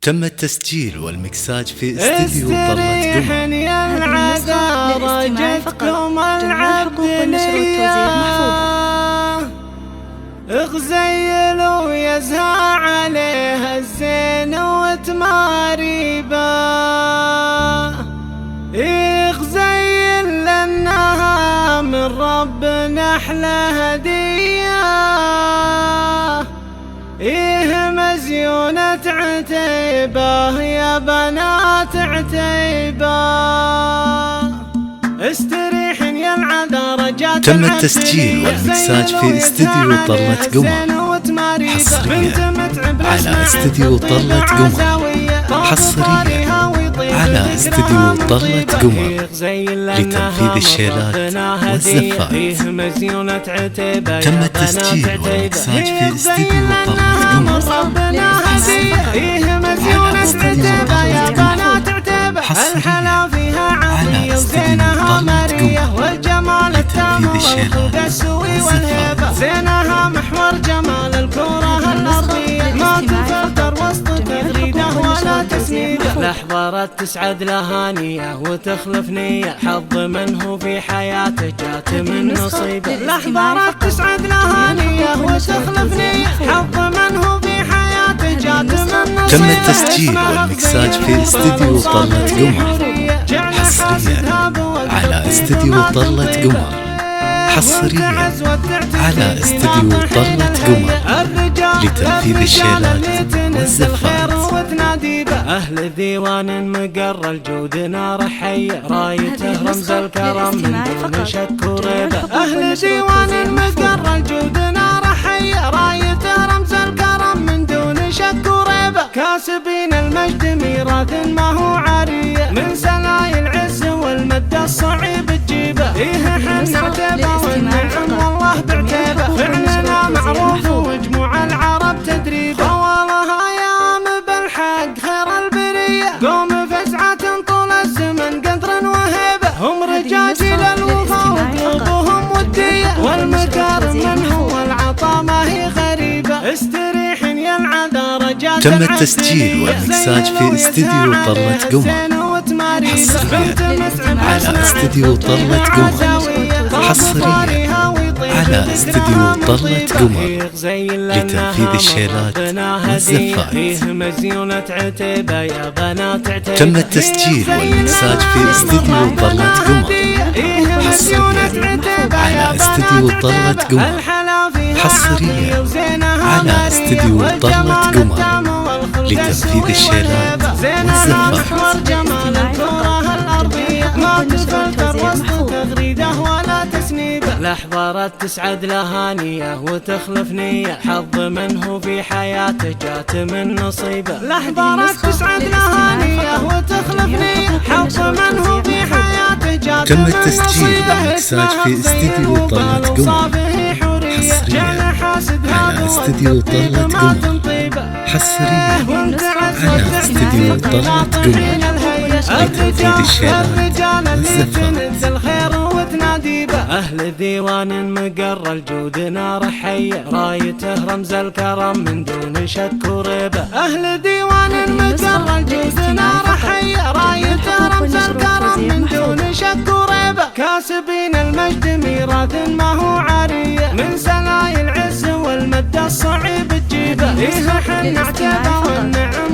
تم التسجيل والمكساج في استديو طلت قمر. يا العذارى جدكم العبد اغزيلوا يزهى عليها الزين وتماريبا، اغزيل لانها من ربنا احلى هديه، ايه مزيونة عتيبة يا بنات عتيبة، استريحن يا العذارى جات. تم التسجيل والمكساج في استديو طلت قمر حصريا على استديو طلت قمر، حصريا على استديو طلت قمر لتنفيذ الشيلات والزفات. تم التسجيل والمكساج في استديو طلت قمر حصريا على استديو طلت قمر والجمال التام والقدس والهيبة، زينها محور جمال الكرة الأرضية، ما تفلتر وسط تغريده ولا تسنيده، لحظة تسعد لها نية وتخلف نية، حظ منه في حياته جات من نصيبه، لحظة تسعد لها نية وتخلف نية، حظ منه في حياته جات من نصيبه. تم التسجيل والمكساج في استديو طلت قمر حصريا على استديو طلت قمر، حصريا على استديو طلت قمر لتنفيذ الشيلات والزفات. أهل ديوان مقر الجود نار حية، رايته رمز الكرم من دون شك وريبة، أهل ديوان مقر الجود نار حية، رايته رمز الكرم من دون شك وريبة، كاسبين المجد ميراث ما هو عارية، من سلاي العز والمد الصعيب تجيبه، إيه حنا عتيبة والنعم والله بعتيبة، فعلنا معروف وجموع العرب تدريبه، خوالها ايام بالحق خير البرية، قوم فزعة طول الزمن قدر وهيبة، هم رجاجيل الوفا وقلوبهم ودية، والمكارم من هو العطا ما هي غريبة، استريحن يا العذارى جات. تم التسجيل والمكساج في استديو طلت قمر حصريا على استديو طلت قمر، حصريا على استديو طلت قمر لتنفيذ الشيلات والزفات. تم التسجيل والمكساج في استديو طلت قمر حصريا على استديو طلت قمر، حصريا على استديو طلت قمر لتنفيذ الشيلات والزفات. لحظة تسعد لها نية وتخلف نية، حظ منه في حياته جات من نصيبه، لحظة تسعد لها نية وتخلف نية، حظ منه في حياته جات من نصيبه. تم التسجيل والمكساج في استديو طلت قمر حصريا على استديو طلت قمر، حصريا على استديو طلت قمر لتنفيذ الشيلات والزفات. أهل ديوان مقر الجود نار حية، رايته رمز الكرم من دون شك وريبة، أهل ديوان مقر الجود نار حية، رايته رمز الكرم من دون شك وريبة، كاسبين المجد ميراث ما هو عارية، من سلاي العز والمد الصعيب تجيبه، إيه حنا عتيبة والنعم